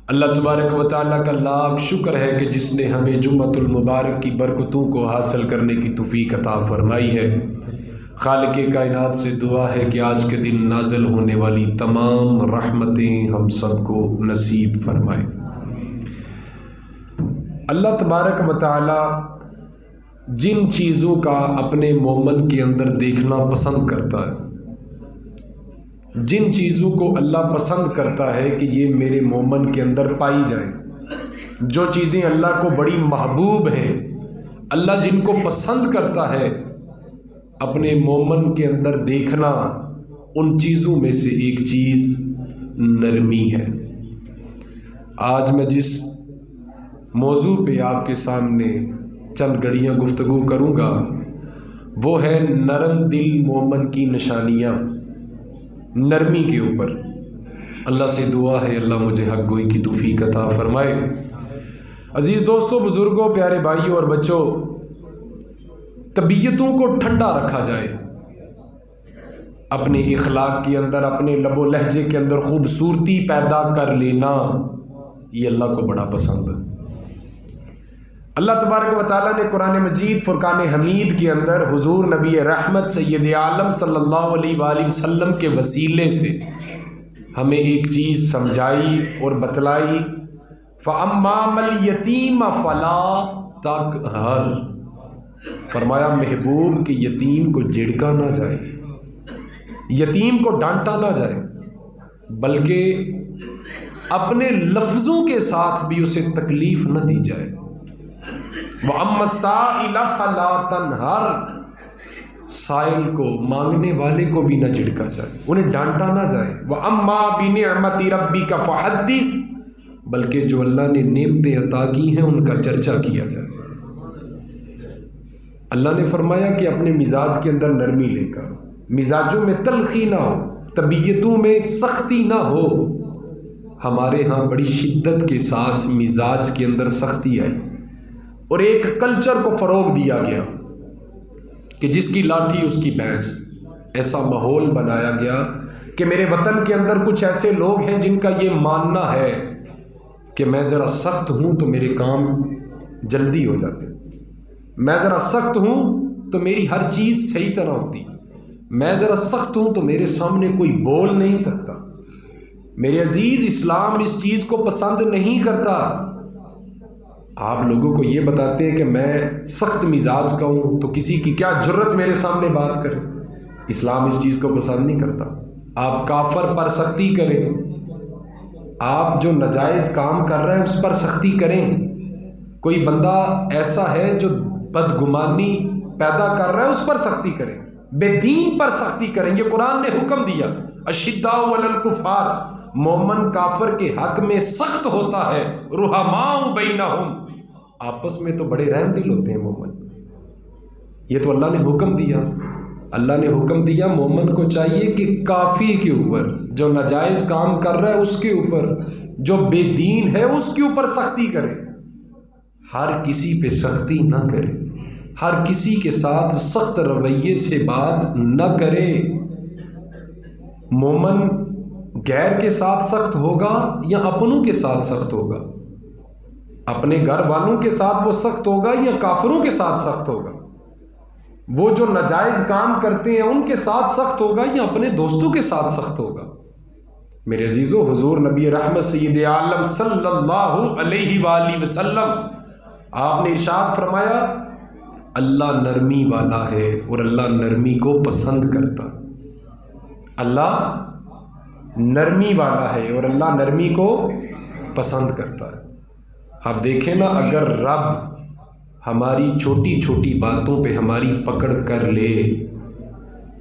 اللہ تبارک و تعالیٰ کا لاکھ شکر ہے کہ جس نے ہمیں جمعۃ المبارک کی برکتوں کو حاصل کرنے کی توفیق عطا فرمائی ہے۔ خالق کائنات سے دعا ہے کہ آج کے دن نازل ہونے والی تمام رحمتیں ہم سب کو نصیب فرمائے۔ اللہ تبارک و تعالیٰ جن چیزوں کا اپنے مومن کے اندر دیکھنا پسند کرتا ہے، جن چیزوں کو اللہ پسند کرتا ہے کہ یہ میرے مومن کے اندر پائی جائیں، جو چیزیں اللہ کو بڑی محبوب ہیں، اللہ جن کو پسند کرتا ہے اپنے مومن کے اندر دیکھنا، ان چیزوں میں سے ایک چیز نرمی ہے۔ آج میں جس موضوع پہ آپ کے سامنے چند گھڑیاں گفتگو کروں گا وہ ہے نرم دل مومن کی نشانیاں، نرمی کے اوپر۔ اللہ سے دعا ہے اللہ مجھے حق گوئی کی توفیق عطا فرمائے۔ عزیز دوستو، بزرگوں، پیارے بھائیوں اور بچوں، طبیعتوں کو ٹھنڈا رکھا جائے، اپنے اخلاق کے اندر، اپنے لب و لہجے کے اندر خوبصورتی پیدا کر لینا، یہ اللہ کو بڑا پسند ہے۔ اللہ تبارک و تعالیٰ نے قرآن مجید فرقان حمید کے اندر حضور نبی رحمت سید عالم صلی اللہ علیہ وآلہ وسلم کے وسیلے سے ہمیں ایک چیز سمجھائی اور بتلائی، فَأَمَّامَ الْيَتِيمَ فَلَا تَقْهَرْ، فرمایا محبوب کہ یتیم کو جھڑکا نہ جائے، یتیم کو ڈانٹا نہ جائے، بلکہ اپنے لفظوں کے ساتھ بھی اسے تکلیف نہ دی جائے۔ وَأَمَّا السَّائِلَ فَلَا تَنْهَرْ، سائل کو، مانگنے والے کو بھی نہ جھڑکا جائے، انہیں ڈانٹا نہ جائے۔ وَأَمَّا بِنِعْمَةِ رَبِّكَ فَحَدِّثْ، بلکہ جو اللہ نے نعمتیں عطا کی ہیں ان کا چرچا کیا جائے۔ اللہ نے فرمایا کہ اپنے مزاج کے اندر نرمی لے کر، مزاجوں میں تلخی نہ ہو، طبیعتوں میں سختی نہ ہو۔ ہمارے ہاں بڑی شدت کے ساتھ مزاج کے اندر سختی آئی اور ایک کلچر کو فروغ دیا گیا کہ جس کی لاٹھی اس کی بھینس، ایسا ماحول بنایا گیا کہ میرے وطن کے اندر کچھ ایسے لوگ ہیں جن کا یہ ماننا ہے کہ میں ذرا سخت ہوں تو میرے کام جلدی ہو جاتے، میں ذرا سخت ہوں تو میری ہر چیز صحیح طرح ہوتی، میں ذرا سخت ہوں تو میرے سامنے کوئی بول نہیں سکتا۔ میرے عزیز، اسلام اس چیز کو پسند نہیں کرتا۔ آپ لوگوں کو یہ بتاتے ہیں کہ میں سخت مزاج کا ہوں تو کسی کی کیا جرت میرے سامنے بات کرے۔ اسلام اس چیز کو پسند نہیں کرتا۔ آپ کافر پر سختی کریں، آپ جو ناجائز کام کر رہے ہیں اس پر سختی کریں۔ کوئی بندہ ایسا ہے جو بدگمانی پیدا کر رہا ہے اس پر سختی کریں، بے دین پر سختی کریں۔ یہ قرآن نے حکم دیا، اشداء علی الکفار، مومن کافر کے حق میں سخت ہوتا ہے، رحماء بینہم، آپس میں تو بڑے رحم دل ہوتے ہیں مومن۔ یہ تو اللہ نے حکم دیا، اللہ نے حکم دیا مومن کو چاہیے کہ کافی کے اوپر، جو ناجائز کام کر رہا ہے اس کے اوپر، جو بے دین ہے اس کے اوپر سختی کرے، ہر کسی پہ سختی نہ کرے، ہر کسی کے ساتھ سخت رویے سے بات نہ کرے۔ مومن غیر کے ساتھ سخت ہوگا یا اپنوں کے ساتھ سخت ہوگا؟ اپنے گھر والوں کے ساتھ وہ سخت ہوگا یا کافروں کے ساتھ سخت ہوگا؟ وہ جو ناجائز کام کرتے ہیں ان کے ساتھ سخت ہوگا یا اپنے دوستوں کے ساتھ سخت ہوگا؟ میرے عزیزو، حضور نبی رحمت سید عالم صلی اللہ علیہ وآلہ وسلم آپ نے ارشاد فرمایا، اللہ نرمی والا ہے اور اللہ نرمی کو پسند کرتا۔ اللہ نرمی والا ہے اور اللہ نرمی کو پسند کرتا ہے۔ آپ دیکھیں نا، اگر رب ہماری چھوٹی چھوٹی باتوں پہ ہماری پکڑ کر لے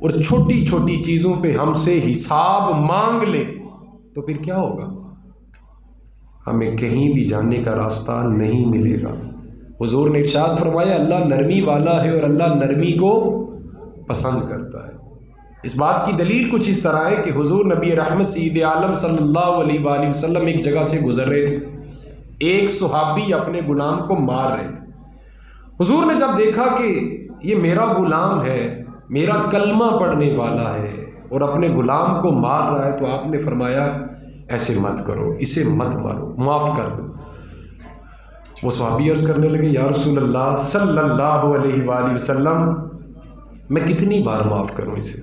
اور چھوٹی چھوٹی چیزوں پہ ہم سے حساب مانگ لے تو پھر کیا ہوگا؟ ہمیں کہیں بھی جانے کا راستہ نہیں ملے گا۔ حضور نے ارشاد فرمایا، اللہ نرمی والا ہے اور اللہ نرمی کو پسند کرتا ہے۔ اس بات کی دلیل کچھ اس طرح ہے کہ حضور نبی رحمت سید عالم صلی اللہ علیہ وآلہ وسلم ایک جگہ سے گزر رہے تھے، ایک صحابی اپنے غلام کو مار رہے تھے۔ حضور نے جب دیکھا کہ یہ میرا غلام ہے، میرا کلمہ پڑھنے والا ہے اور اپنے غلام کو مار رہا ہے، تو آپ نے فرمایا ایسے مت کرو، اسے مت مارو، معاف کر دو۔ وہ صحابی عرض کرنے لگے یا رسول اللہ صلی اللہ علیہ وآلہ وسلم میں کتنی بار معاف کروں اسے،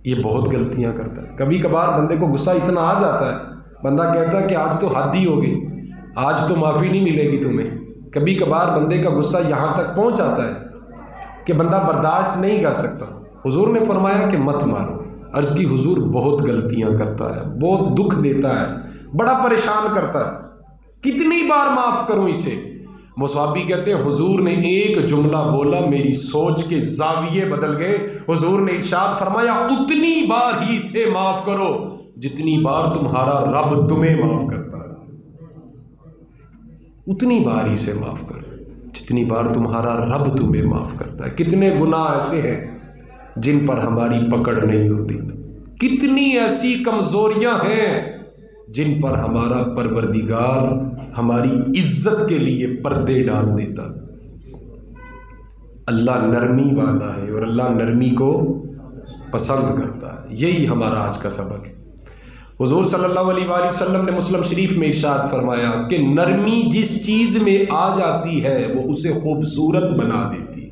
یہ بہت غلطیاں کرتا ہے۔ کبھی کبھار بندے کو غصہ اتنا آ جاتا ہے، بندہ کہتا ہے کہ آج تو حد ہی ہو گئی، آج تو معافی نہیں ملے گی تمہیں۔ کبھی کبھار بندے کا غصہ یہاں تک پہنچ جاتا ہے کہ بندہ برداشت نہیں کر سکتا۔ حضور نے فرمایا کہ مت مارو۔ عرض کی حضور بہت غلطیاں کرتا ہے، بہت دکھ دیتا ہے، بڑا پریشان کرتا ہے، کتنی بار معاف کروں اسے؟ وہ صحابی کہتے ہیں حضور نے ایک جملہ بولا، میری سوچ کے زاویے بدل گئے۔ حضور نے ارشاد فرمایا اتنی بار ہی اسے معاف کرو جتنی بار تمہارا رب تمہیں معاف کرتا ہے، اتنی بار ہی اسے معاف کرو جتنی بار تمہارا رب تمہیں معاف کرتا ہے۔ کتنے گناہ ایسے ہیں جن پر ہماری پکڑ نہیں ہوتی، کتنی ایسی کمزوریاں ہیں جن پر ہمارا پروردگار ہماری عزت کے لیے پردے ڈال دیتا۔ اللہ نرمی والا ہے اور اللہ نرمی کو پسند کرتا ہے۔ یہی ہمارا آج کا سبق ہے۔ حضور صلی اللہ علیہ وآلہ وسلم نے مسلم شریف میں ارشاد فرمایا کہ نرمی جس چیز میں آ جاتی ہے وہ اسے خوبصورت بنا دیتی ہے،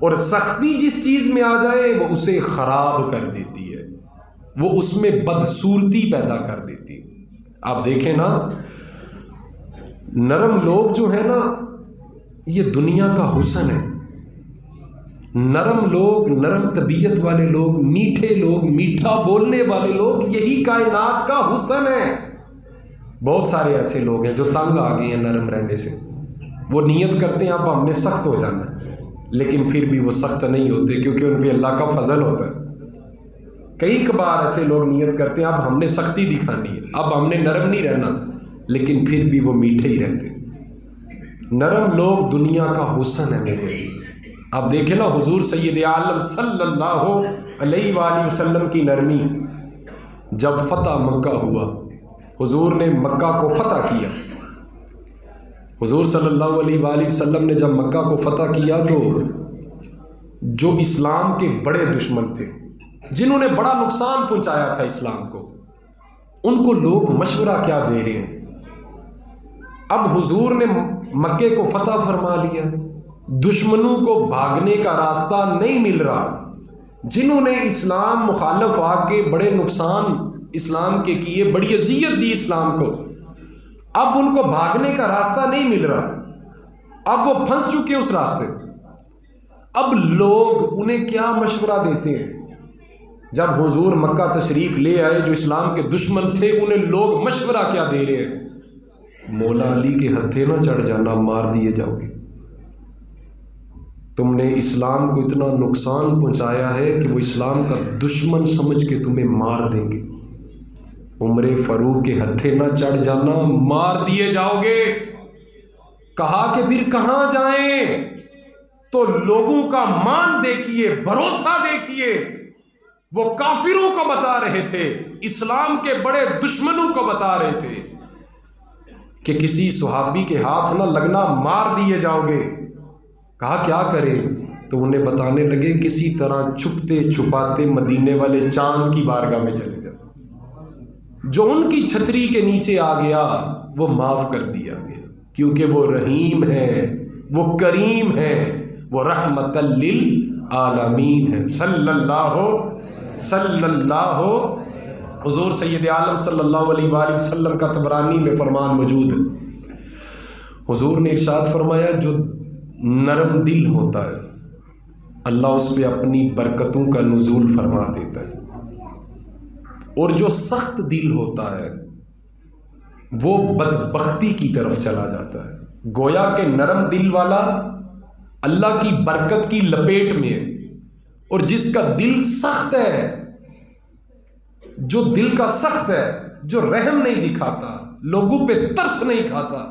اور سختی جس چیز میں آ جائے وہ اسے خراب کر دیتی ہے، وہ اس میں بدصورتی پیدا کر دیتی ہے۔ آپ دیکھیں نا، نرم لوگ جو ہیں نا یہ دنیا کا حسن ہے۔ نرم لوگ، نرم طبیعت والے لوگ، میٹھے لوگ، میٹھا بولنے والے لوگ، یہی کائنات کا حسن ہے۔ بہت سارے ایسے لوگ ہیں جو تنگ آ گئے ہیں نرم رہنے سے، وہ نیت کرتے ہیں اب ہم نے سخت ہو جانا ہے، لیکن پھر بھی وہ سخت نہیں ہوتے کیونکہ ان پہ اللہ کا فضل ہوتا ہے۔ کئی کبار ایسے لوگ نیت کرتے ہیں اب ہم نے سختی دکھانی ہے، اب ہم نے نرم نہیں رہنا، لیکن پھر بھی وہ میٹھے ہی رہتے۔ نرم لوگ دنیا کا حسن ہے میرے عزیز۔ آپ دیکھیں نا حضور سید عالم صلی اللہ علیہ وآلہ وسلم کی نرمی، جب فتح مکہ ہوا، حضور نے مکہ کو فتح کیا۔ حضور صلی اللہ علیہ وآلہ وسلم نے جب مکہ کو فتح کیا تو جو اسلام کے بڑے دشمن تھے، جنہوں نے بڑا نقصان پہنچایا تھا اسلام کو، ان کو لوگ مشورہ کیا دے رہے ہیں؟ اب حضور نے مکے کو فتح فرما لیا، دشمنوں کو بھاگنے کا راستہ نہیں مل رہا، جنہوں نے اسلام مخالف آ کے بڑے نقصان اسلام کے کیے، بڑی اذیت دی اسلام کو، اب ان کو بھاگنے کا راستہ نہیں مل رہا، اب وہ پھنس چکے اس راستے۔ اب لوگ انہیں کیا مشورہ دیتے ہیں؟ جب حضور مکہ تشریف لے آئے، جو اسلام کے دشمن تھے انہیں لوگ مشورہ کیا دے رہے ہیں؟ مولا علی کے ہتھے نہ چڑھ جانا، مار دیے جاؤ گے۔ تم نے اسلام کو اتنا نقصان پہنچایا ہے کہ وہ اسلام کا دشمن سمجھ کے تمہیں مار دیں گے۔ عمر فاروق کے ہتھے نہ چڑھ جانا، مار دیے جاؤ گے۔ کہا کہ پھر کہاں جائیں؟ تو لوگوں کا مان دیکھیے، بھروسہ دیکھیے، وہ کافروں کو بتا رہے تھے، اسلام کے بڑے دشمنوں کو بتا رہے تھے کہ کسی صحابی کے ہاتھ نہ لگنا، مار دیے جاؤ گے۔ کہا کیا کریں؟ تو انہیں بتانے لگے کسی طرح چھپتے چھپاتے مدینے والے چاند کی بارگاہ میں چلے جاؤ، جو ان کی چھتری کے نیچے آ گیا وہ معاف کر دیا گیا، کیونکہ وہ رحیم ہے، وہ کریم ہے، وہ رحمت للعالمین ہے۔ صلی اللہ حضور سید عالم صلی اللہ علیہ وآلہ وسلم کا طبرانی میں فرمان موجود ہے۔ حضور نے ارشاد فرمایا جو نرم دل ہوتا ہے اللہ اس پہ اپنی برکتوں کا نزول فرما دیتا ہے، اور جو سخت دل ہوتا ہے وہ بدبختی کی طرف چلا جاتا ہے۔ گویا کہ نرم دل والا اللہ کی برکت کی لپیٹ میں ہے، اور جس کا دل سخت ہے، جو دل کا سخت ہے، جو رحم نہیں دکھاتا، لوگوں پہ ترس نہیں کھاتا،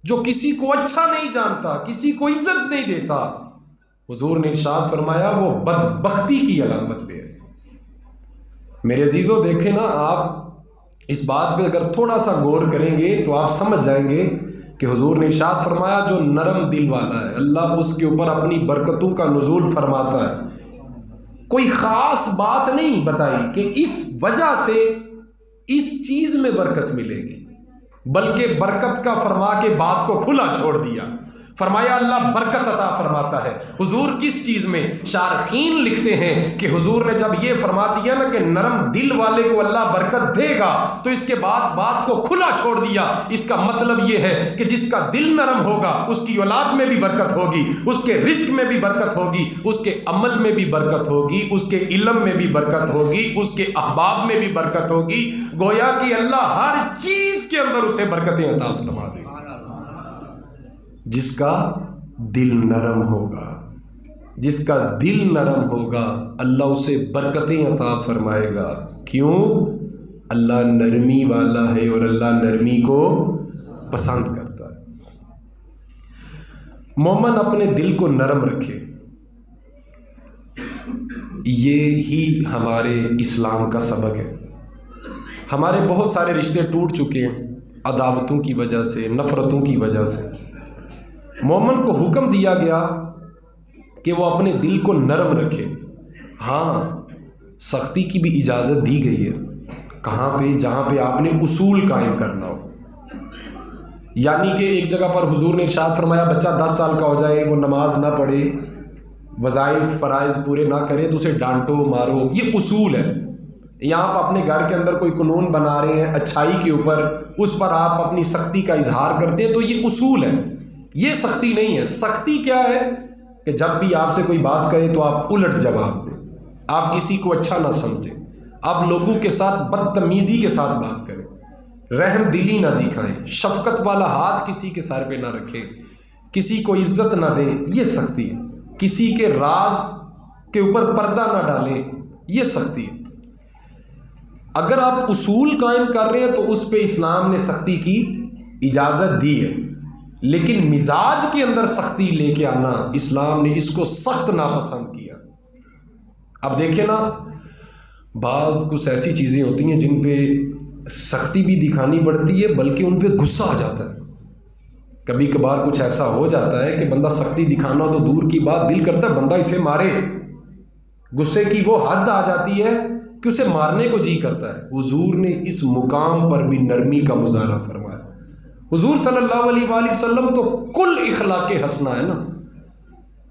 جو کسی کو اچھا نہیں جانتا، کسی کو عزت نہیں دیتا، حضور نے ارشاد فرمایا وہ بدبختی کی علامت پہ ہے۔ میرے عزیزو دیکھیں نا، آپ اس بات پہ اگر تھوڑا سا غور کریں گے تو آپ سمجھ جائیں گے کہ حضور نے ارشاد فرمایا جو نرم دل والا ہے اللہ اس کے اوپر اپنی برکتوں کا نزول فرماتا ہے۔ کوئی خاص بات نہیں بتائی کہ اس وجہ سے اس چیز میں برکت ملے گی، بلکہ برکت کا فرما کے بات کو کھلا چھوڑ دیا، فرمایا اللہ برکت عطا فرماتا ہے۔ حضور کس چیز میں؟ شارحین لکھتے ہیں کہ حضور نے جب یہ فرما دیا نا کہ نرم دل والے کو اللہ برکت دے گا، تو اس کے بعد بات کو کھلا چھوڑ دیا۔ اس کا مطلب یہ ہے کہ جس کا دل نرم ہوگا اس کی اولاد میں بھی برکت ہوگی، اس کے رزق میں بھی برکت ہوگی، اس کے عمل میں بھی برکت ہوگی، اس کے علم میں بھی برکت ہوگی، اس کے احباب میں بھی برکت ہوگی۔ گویا کہ اللہ ہر چیز کے اندر اسے برکتیں عطا فرما دے گا جس کا دل نرم ہوگا۔ جس کا دل نرم ہوگا اللہ اسے برکتیں عطا فرمائے گا۔ کیوں؟ اللہ نرمی والا ہے اور اللہ نرمی کو پسند کرتا ہے۔ مومن اپنے دل کو نرم رکھے، یہ ہی ہمارے اسلام کا سبق ہے۔ ہمارے بہت سارے رشتے ٹوٹ چکے ہیں عداوتوں کی وجہ سے، نفرتوں کی وجہ سے۔ مومن کو حکم دیا گیا کہ وہ اپنے دل کو نرم رکھے۔ ہاں، سختی کی بھی اجازت دی گئی ہے۔ کہاں پہ؟ جہاں پہ آپ نے اصول قائم کرنا ہو۔ یعنی کہ ایک جگہ پر حضور نے ارشاد فرمایا بچہ 10 سال کا ہو جائے، وہ نماز نہ پڑھے، وظائف فرائض پورے نہ کرے تو اسے ڈانٹو مارو، یہ اصول ہے۔ یہاں آپ اپنے گھر کے اندر کوئی قانون بنا رہے ہیں اچھائی کے اوپر، اس پر آپ اپنی سختی کا اظہار کرتے ہیں، تو یہ اصول ہے، یہ سختی نہیں ہے۔ سختی کیا ہے کہ جب بھی آپ سے کوئی بات کہے تو آپ الٹ جواب دیں، آپ کسی کو اچھا نہ سمجھیں، آپ لوگوں کے ساتھ بدتمیزی کے ساتھ بات کریں، رحم دلی نہ دکھائیں، شفقت والا ہاتھ کسی کے سر پہ نہ رکھیں، کسی کو عزت نہ دیں، یہ سختی ہے۔ کسی کے راز کے اوپر پردہ نہ ڈالیں، یہ سختی ہے۔ اگر آپ اصول قائم کر رہے ہیں تو اس پہ اسلام نے سختی کی اجازت دی ہے، لیکن مزاج کے اندر سختی لے کے آنا اسلام نے اس کو سخت ناپسند کیا۔ اب دیکھیں نا، بعض کچھ ایسی چیزیں ہوتی ہیں جن پہ سختی بھی دکھانی پڑتی ہے، بلکہ ان پہ غصہ آ جاتا ہے۔ کبھی کبھار کچھ ایسا ہو جاتا ہے کہ بندہ سختی دکھانا تو دور کی بات، دل کرتا ہے بندہ اسے مارے، غصے کی وہ حد آ جاتی ہے کہ اسے مارنے کو جی کرتا ہے۔ حضور نے اس مقام پر بھی نرمی کا مظاہرہ فرمایا۔ حضور صلی اللہ علیہ وآلہ وسلم تو کل اخلاق حسنہ ہے نا۔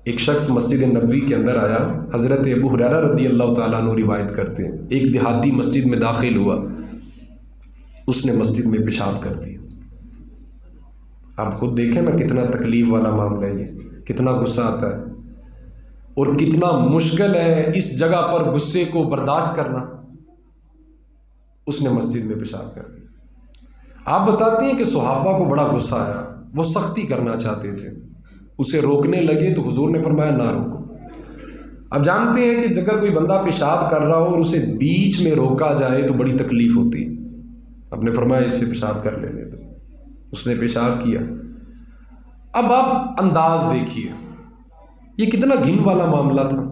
ایک شخص مسجد نبوی کے اندر آیا، حضرت ابو ہریرہ رضی اللہ تعالیٰ عنہ روایت کرتے ہیں، ایک دیہاتی مسجد میں داخل ہوا، اس نے مسجد میں پیشاب کر دیا۔ آپ خود دیکھیں نا کتنا تکلیف والا معاملہ ہے یہ، کتنا غصہ آتا ہے اور کتنا مشکل ہے اس جگہ پر غصے کو برداشت کرنا۔ اس نے مسجد میں پیشاب کر دیا۔ آپ بتاتے ہیں کہ صحابہ کو بڑا غصہ آیا، وہ سختی کرنا چاہتے تھے، اسے روکنے لگے تو حضور نے فرمایا نہ روکو۔ اب جانتے ہیں کہ اگر کوئی بندہ پیشاب کر رہا ہو اور اسے بیچ میں روکا جائے تو بڑی تکلیف ہوتی ہے۔ آپ نے فرمایا اس سے پیشاب کر لینے دو۔ اس نے پیشاب کیا۔ اب آپ انداز دیکھیے، یہ کتنا گھن والا معاملہ تھا۔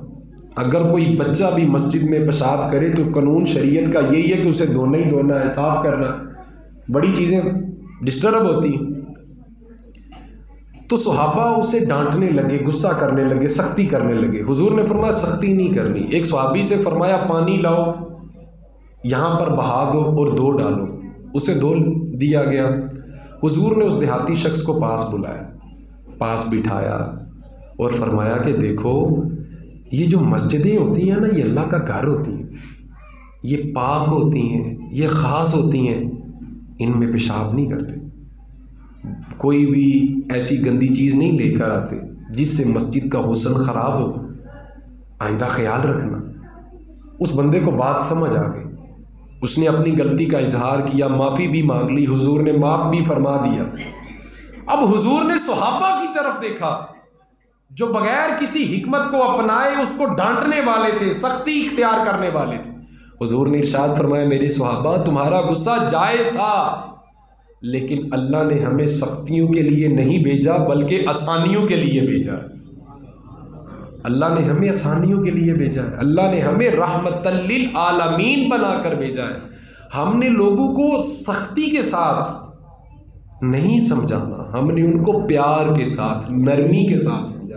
اگر کوئی بچہ بھی مسجد میں پیشاب کرے تو قانون شریعت کا یہی ہے کہ اسے دھونا ہی دھونا ہے، صاف کرنا، بڑی چیزیں ڈسٹرب ہوتی ہیں۔ تو صحابہ اسے ڈانٹنے لگے، غصہ کرنے لگے، سختی کرنے لگے۔ حضور نے فرمایا سختی نہیں کرنی۔ ایک صحابی سے فرمایا پانی لاؤ، یہاں پر بہا دو اور دھو ڈالو۔ اسے دھو دیا گیا۔ حضور نے اس دیہاتی شخص کو پاس بلایا، پاس بٹھایا اور فرمایا کہ دیکھو یہ جو مسجدیں ہوتی ہیں نا، یہ اللہ کا گھر ہوتی ہیں، یہ پاک ہوتی ہیں، یہ خاص ہوتی ہیں، ان میں پیشاب نہیں کرتے، کوئی بھی ایسی گندی چیز نہیں لے کر آتے جس سے مسجد کا حسن خراب ہو، آئندہ خیال رکھنا۔ اس بندے کو بات سمجھ آ گئی، اس نے اپنی غلطی کا اظہار کیا، معافی بھی مانگ لی، حضور نے معاف بھی فرما دیا۔ اب حضور نے صحابہ کی طرف دیکھا جو بغیر کسی حکمت کو اپنائے اس کو ڈانٹنے والے تھے، سختی اختیار کرنے والے تھے۔ حضور نے ارشاد فرمایا میرے صحابہ تمہارا غصہ جائز تھا، لیکن اللہ نے ہمیں سختیوں کے لیے نہیں بھیجا بلکہ آسانیوں کے لیے بھیجا ہے۔ اللہ نے ہمیں آسانیوں کے لیے بھیجا ہے، اللہ نے ہمیں رحمت للعالمین بنا کر بھیجا ہے۔ ہم نے لوگوں کو سختی کے ساتھ نہیں سمجھانا، ہم نے ان کو پیار کے ساتھ، نرمی کے ساتھ سمجھانا،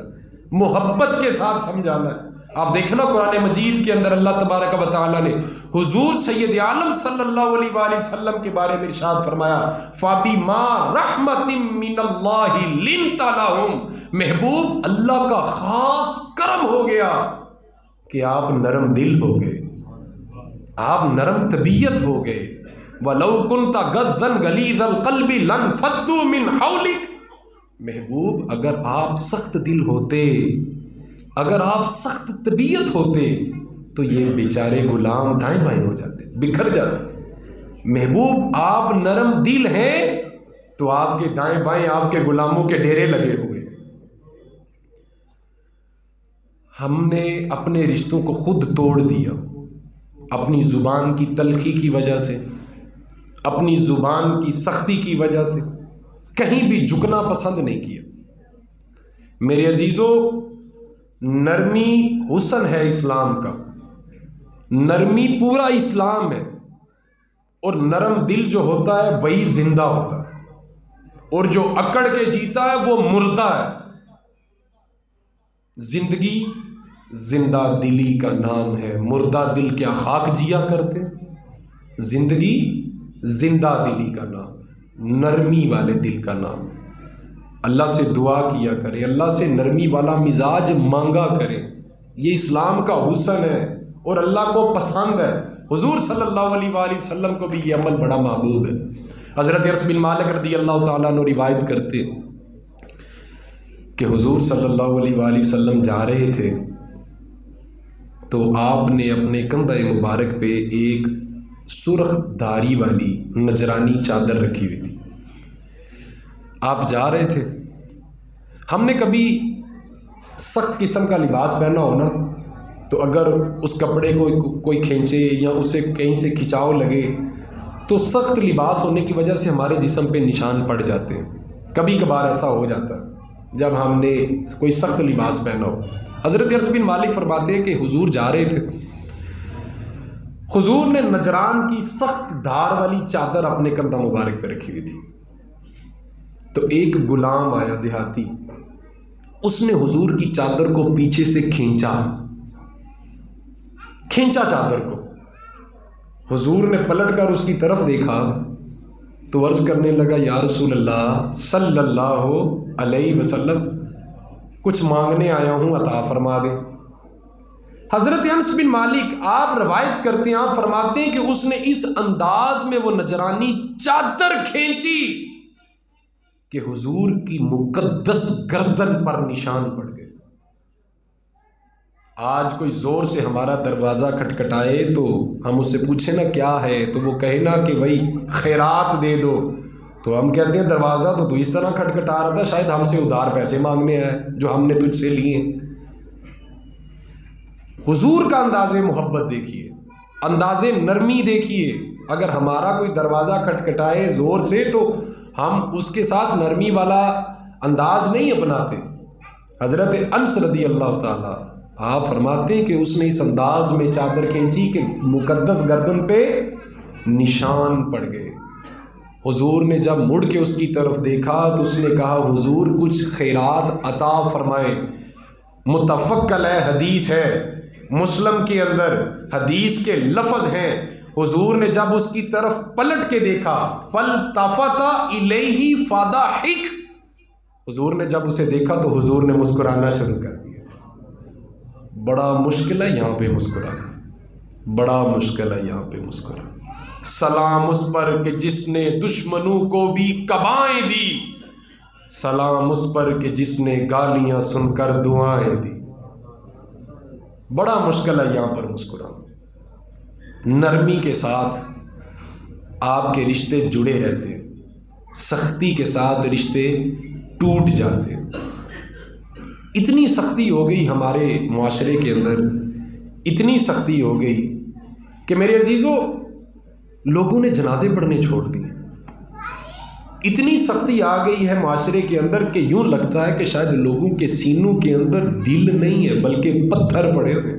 محبت کے ساتھ سمجھانا ہے۔ آپ دیکھنا قرآن مجید کے اندر اللہ تبارک و تعالیٰ نے حضور سید عالم صلی اللہ علیہ وآلہ وسلم کے بارے میں ارشاد فرمایا فَبِمَا رَحْمَةٍ مِّنَ اللَّهِ لِنْتَ لَهُمْ، محبوب اللہ کا خاص کرم ہو گیا کہ آپ نرم دل ہو گئے، آپ نرم طبیعت ہو گئے۔ وَلَوْ كُنْتَ غَضًّا غَلِيظَ الْقَلْبِ لَانفَضُّوا مِنْ حَوْلِكَ، محبوب اگر آپ سخت دل ہوتے، اگر آپ سخت طبیعت ہوتے تو یہ بیچارے غلام دائیں بائیں ہو جاتے، بکھر جاتے۔ محبوب آپ نرم دل ہیں تو آپ کے دائیں بائیں آپ کے غلاموں کے ڈیرے لگے ہوئے ہیں۔ ہم نے اپنے رشتوں کو خود توڑ دیا اپنی زبان کی تلخی کی وجہ سے، اپنی زبان کی سختی کی وجہ سے، کہیں بھی جھکنا پسند نہیں کیا۔ میرے عزیزوں، نرمی حسن ہے اسلام کا، نرمی پورا اسلام ہے، اور نرم دل جو ہوتا ہے وہی زندہ ہوتا ہے، اور جو اکڑ کے جیتا ہے وہ مردہ ہے۔ زندگی زندہ دلی کا نام ہے، مردہ دل کیا خاک جیا کرتے؟ زندگی زندہ دلی کا نام، نرمی والے دل کا نام۔ اللہ سے دعا کیا کریں، اللہ سے نرمی والا مزاج مانگا کریں، یہ اسلام کا حسن ہے اور اللہ کو پسند ہے۔ حضور صلی اللہ علیہ وآلہ وسلم کو بھی یہ عمل بڑا محبوب ہے۔ حضرت انس بن مالک رضی اللہ تعالیٰ عنہ روایت کرتے کہ حضور صلی اللہ علیہ وآلہ وسلم جا رہے تھے تو آپ نے اپنے کندھے مبارک پہ ایک سرخ دھاری والی نجرانی چادر رکھی ہوئی تھی۔ آپ جا رہے تھے، ہم نے کبھی سخت قسم کا لباس پہنا ہو نا، تو اگر اس کپڑے کو کوئی کھینچے یا اسے کہیں سے کھچاؤ لگے تو سخت لباس ہونے کی وجہ سے ہمارے جسم پہ نشان پڑ جاتے ہیں۔ کبھی کبھار ایسا ہو جاتا ہے جب ہم نے کوئی سخت لباس پہنا ہو۔ حضرت انس بن مالک فرماتے ہیں کہ حضور جا رہے تھے، حضور نے نجران کی سخت دھار والی چادر اپنے کندھا مبارک پہ رکھی ہوئی تھی، تو ایک غلام آیا دیہاتی، اس نے حضور کی چادر کو پیچھے سے کھینچا چادر کو۔ حضور نے پلٹ کر اس کی طرف دیکھا تو عرض کرنے لگا یا رسول اللہ صلی اللہ علیہ وسلم، کچھ مانگنے آیا ہوں، عطا فرما دے۔ حضرت انس بن مالک آپ روایت کرتے ہیں، آپ فرماتے ہیں کہ اس نے اس انداز میں وہ نجرانی چادر کھینچی کہ حضور کی مقدس گردن پر نشان پڑ گئے۔ آج کوئی زور سے ہمارا دروازہ کھٹکھٹائے تو ہم اس سے پوچھیں نا کیا ہے، تو وہ کہے نا کہ بھائی خیرات دے دو، تو ہم کہتے ہیں دروازہ تو اس طرح کھٹکھٹا رہا تھا، شاید ہم سے ادھار پیسے مانگنے آئے جو ہم نے تجھ سے لیے۔ حضور کا انداز محبت دیکھیے، انداز نرمی دیکھیے۔ اگر ہمارا کوئی دروازہ کھٹکھٹائے زور سے تو ہم اس کے ساتھ نرمی والا انداز نہیں اپناتے۔ حضرت انس رضی اللہ تعالیٰ آپ فرماتے ہیں کہ اس نے اس انداز میں چادر کھینچی کہ مقدس گردن پہ نشان پڑ گئے۔ حضور نے جب مڑ کے اس کی طرف دیکھا تو اس نے کہا حضور کچھ خیرات عطا فرمائیں۔ متفق علیہ حدیث ہے، مسلم کے اندر حدیث کے لفظ ہیں، حضور نے جب اس کی طرف پلٹ کے دیکھا فَالْتَفَتَ إِلَيْهِ فَضَحِكَ، حضور نے جب اسے دیکھا تو حضور نے مسکرانا شروع کر دیا۔ بڑا مشکل ہے یہاں پہ مسکرانا، بڑا مشکل ہے یہاں پہ مسکرانا۔ سلام اس پر کہ جس نے دشمنوں کو بھی کبائیں دی، سلام اس پر کہ جس نے گالیاں سن کر دعائیں دی۔ بڑا مشکل ہے یہاں پر مسکرانا۔ نرمی کے ساتھ آپ کے رشتے جڑے رہتے ہیں، سختی کے ساتھ رشتے ٹوٹ جاتے ہیں۔ اتنی سختی ہو گئی ہمارے معاشرے کے اندر، اتنی سختی ہو گئی کہ میرے عزیزوں لوگوں نے جنازے پڑھنے چھوڑ دیے۔ اتنی سختی آ گئی ہے معاشرے کے اندر کہ یوں لگتا ہے کہ شاید لوگوں کے سینوں کے اندر دل نہیں ہے بلکہ پتھر پڑے ہوئے۔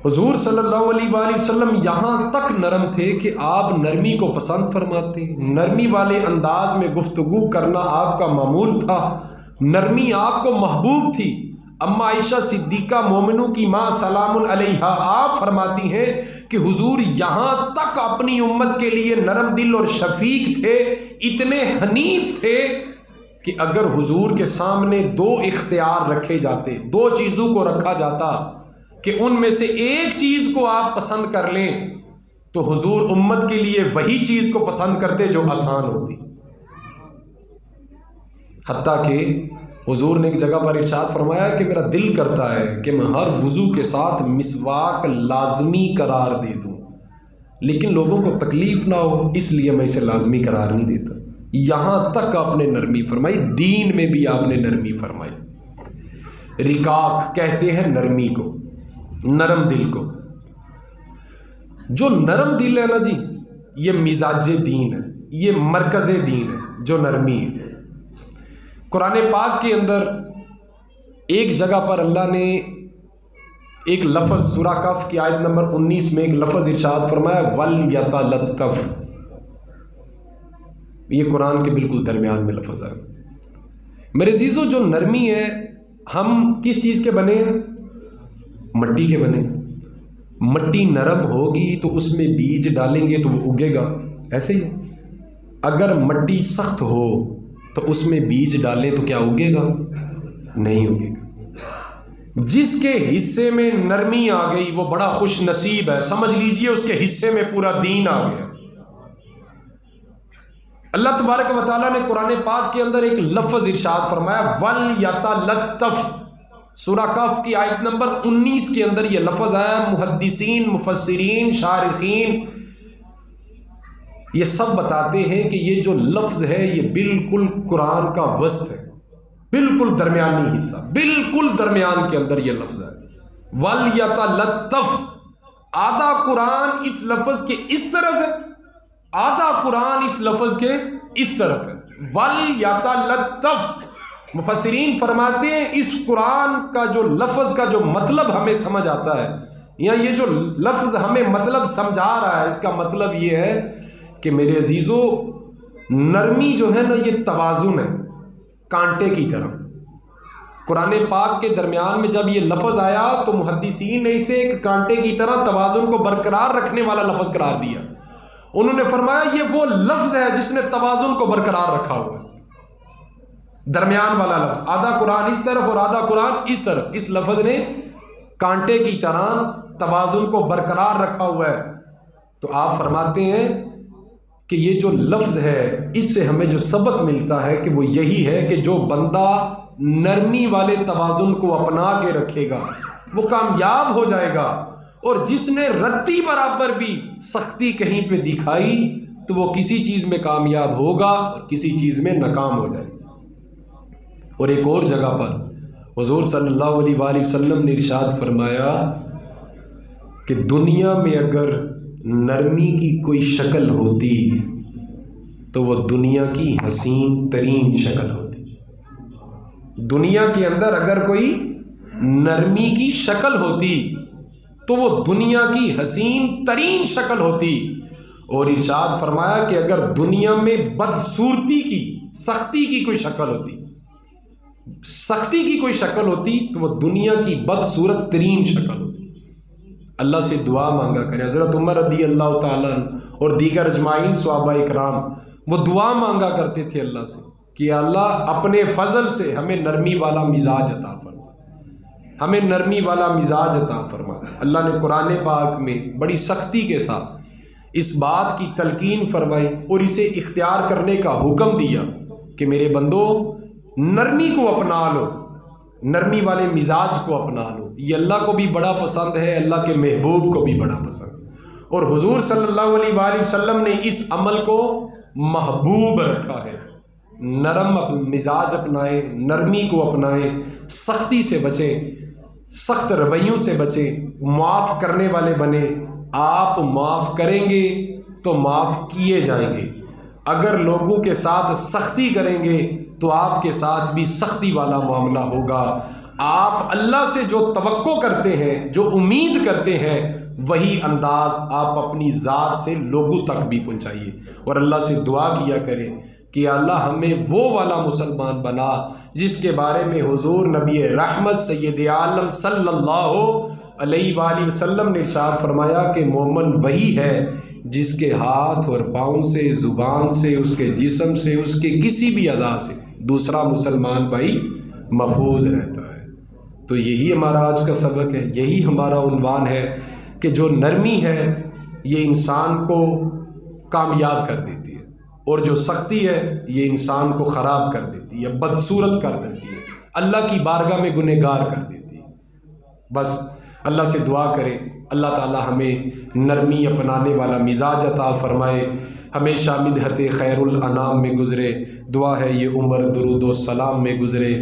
حضور صلی اللہ علیہ وآلہ وسلم یہاں تک نرم تھے کہ آپ نرمی کو پسند فرماتے، نرمی والے انداز میں گفتگو کرنا آپ کا معمول تھا، نرمی آپ کو محبوب تھی۔ اما عائشہ صدیقہ مومنوں کی ماں سلام علیہا آپ فرماتی ہیں کہ حضور یہاں تک اپنی امت کے لیے نرم دل اور شفیق تھے، اتنے حنیف تھے کہ اگر حضور کے سامنے دو اختیار رکھے جاتے، دو چیزوں کو رکھا جاتا کہ ان میں سے ایک چیز کو آپ پسند کر لیں تو حضور امت کے لیے وہی چیز کو پسند کرتے جو آسان ہوتی۔ حتیٰ کہ حضور نے ایک جگہ پر ارشاد فرمایا کہ میرا دل کرتا ہے کہ میں ہر وضو کے ساتھ مسواک لازمی قرار دے دوں، لیکن لوگوں کو تکلیف نہ ہو اس لیے میں اسے لازمی قرار نہیں دیتا۔ یہاں تک آپ نے نرمی فرمائی، دین میں بھی آپ نے نرمی فرمائی۔ رقاق کہتے ہیں نرمی کو، نرم دل کو۔ جو نرم دل ہے نا جی، یہ مزاج دین ہے، یہ مرکز دین ہے جو نرمی ہے۔ قرآن پاک کے اندر ایک جگہ پر اللہ نے ایک لفظ سورہ کہف کی آیت نمبر 19 میں ایک لفظ ارشاد فرمایا وَلْيَتَلَطَّفْ، یہ قرآن کے بالکل درمیان میں لفظ ہے۔ میرے عزیزو، جو نرمی ہے، ہم کس چیز کے بنے ہیں؟ مٹی کے بنے۔ مٹی نرم ہوگی تو اس میں بیج ڈالیں گے تو وہ اگے گا، ایسے ہی اگر مٹی سخت ہو تو اس میں بیج ڈالیں تو کیا اگے گا؟ نہیں اگے گا۔ جس کے حصے میں نرمی آ گئی وہ بڑا خوش نصیب ہے، سمجھ لیجئے اس کے حصے میں پورا دین آ گیا۔ اللہ تبارک و تعالیٰ نے قرآن پاک کے اندر ایک لفظ ارشاد فرمایا وَلْيَتَلَطَّفْ، سورہ کہف کی آیت نمبر 19 کے اندر یہ لفظ آیا۔ محدثین، مفسرین، شارحین یہ سب بتاتے ہیں کہ یہ جو لفظ ہے یہ بالکل قرآن کا وسط ہے، بالکل درمیانی حصہ، بالکل درمیان کے اندر یہ لفظ ہے وَلْيَتَلَطَّفْ۔ آدھا قرآن اس لفظ کے اس طرف ہے، آدھا قرآن اس لفظ کے اس طرف ہے۔ وَلْيَتَلَطَّفْ، مفسرین فرماتے ہیں اس قرآن کا جو لفظ کا جو مطلب ہمیں سمجھ آتا ہے، یا یہ جو لفظ ہمیں مطلب سمجھا رہا ہے، اس کا مطلب یہ ہے کہ میرے عزیزو، نرمی جو ہے نا یہ توازن ہے، کانٹے کی طرح۔ قرآن پاک کے درمیان میں جب یہ لفظ آیا تو محدثین نے اسے ایک کانٹے کی طرح توازن کو برقرار رکھنے والا لفظ قرار دیا۔ انہوں نے فرمایا یہ وہ لفظ ہے جس نے توازن کو برقرار رکھا ہوا ہے، درمیان والا لفظ، آدھا قرآن اس طرف اور آدھا قرآن اس طرف، اس لفظ نے کانٹے کی طرح توازن کو برقرار رکھا ہوا ہے۔ تو آپ فرماتے ہیں کہ یہ جو لفظ ہے اس سے ہمیں جو سبق ملتا ہے کہ وہ یہی ہے کہ جو بندہ نرمی والے توازن کو اپنا کے رکھے گا وہ کامیاب ہو جائے گا، اور جس نے رتی برابر بھی سختی کہیں پہ دکھائی تو وہ کسی چیز میں کامیاب ہوگا اور کسی چیز میں ناکام ہو جائے گا۔ اور ایک اور جگہ پر حضور صلی اللہ علیہ وآلہ وسلم نے ارشاد فرمایا کہ دنیا میں اگر نرمی کی کوئی شکل ہوتی تو وہ دنیا کی حسین ترین شکل ہوتی۔ دنیا کے اندر اگر کوئی نرمی کی شکل ہوتی تو وہ دنیا کی حسین ترین شکل ہوتی۔ اور ارشاد فرمایا کہ اگر دنیا میں بدصورتی کی، سختی کی کوئی شکل ہوتی، سختی کی کوئی شکل ہوتی تو وہ دنیا کی بدصورت ترین شکل ہوتی۔ اللہ سے دعا مانگا کریں۔ حضرت عمر رضی اللہ تعالیٰ اور دیگر اجمعین صحابہ اکرام وہ دعا مانگا کرتے تھے اللہ سے کہ اللہ اپنے فضل سے ہمیں نرمی والا مزاج عطا فرما، ہمیں نرمی والا مزاج عطا فرما۔ اللہ نے قرآن پاک میں بڑی سختی کے ساتھ اس بات کی تلقین فرمائی اور اسے اختیار کرنے کا حکم دیا کہ میرے بندو نرمی کو اپنا لو، نرمی والے مزاج کو اپنا لو۔ یہ اللہ کو بھی بڑا پسند ہے، اللہ کے محبوب کو بھی بڑا پسند ہے، اور حضور صلی اللہ علیہ وآلہ وسلم نے اس عمل کو محبوب رکھا ہے۔ نرم مزاج اپنائیں، نرمی کو اپنائیں، سختی سے بچیں، سخت رویوں سے بچیں، معاف کرنے والے بنیں۔ آپ معاف کریں گے تو معاف کیے جائیں گے، اگر لوگوں کے ساتھ سختی کریں گے تو آپ کے ساتھ بھی سختی والا معاملہ ہوگا۔ آپ اللہ سے جو توقع کرتے ہیں، جو امید کرتے ہیں، وہی انداز آپ اپنی ذات سے لوگوں تک بھی پہنچائیے، اور اللہ سے دعا کیا کریں کہ اللہ ہمیں وہ والا مسلمان بنا جس کے بارے میں حضور نبی رحمت سید عالم صلی اللہ علیہ وآلہ وسلم نے ارشاد فرمایا کہ مومن وہی ہے جس کے ہاتھ اور پاؤں سے، زبان سے، اس کے جسم سے، اس کے کسی بھی اعضاء سے دوسرا مسلمان بھائی محفوظ رہتا ہے۔ تو یہی ہمارا آج کا سبق ہے، یہی ہمارا عنوان ہے کہ جو نرمی ہے یہ انسان کو کامیاب کر دیتی ہے، اور جو سختی ہے یہ انسان کو خراب کر دیتی ہے، بدصورت کر دیتی ہے، اللہ کی بارگاہ میں گنہگار کر دیتی ہے۔ بس اللہ سے دعا کریں اللہ تعالی ہمیں نرمی اپنانے والا مزاج عطا فرمائے، ہمیشہ مدحت خیر الانام میں گزرے۔ دعا ہے یہ عمر درود و سلام میں گزرے۔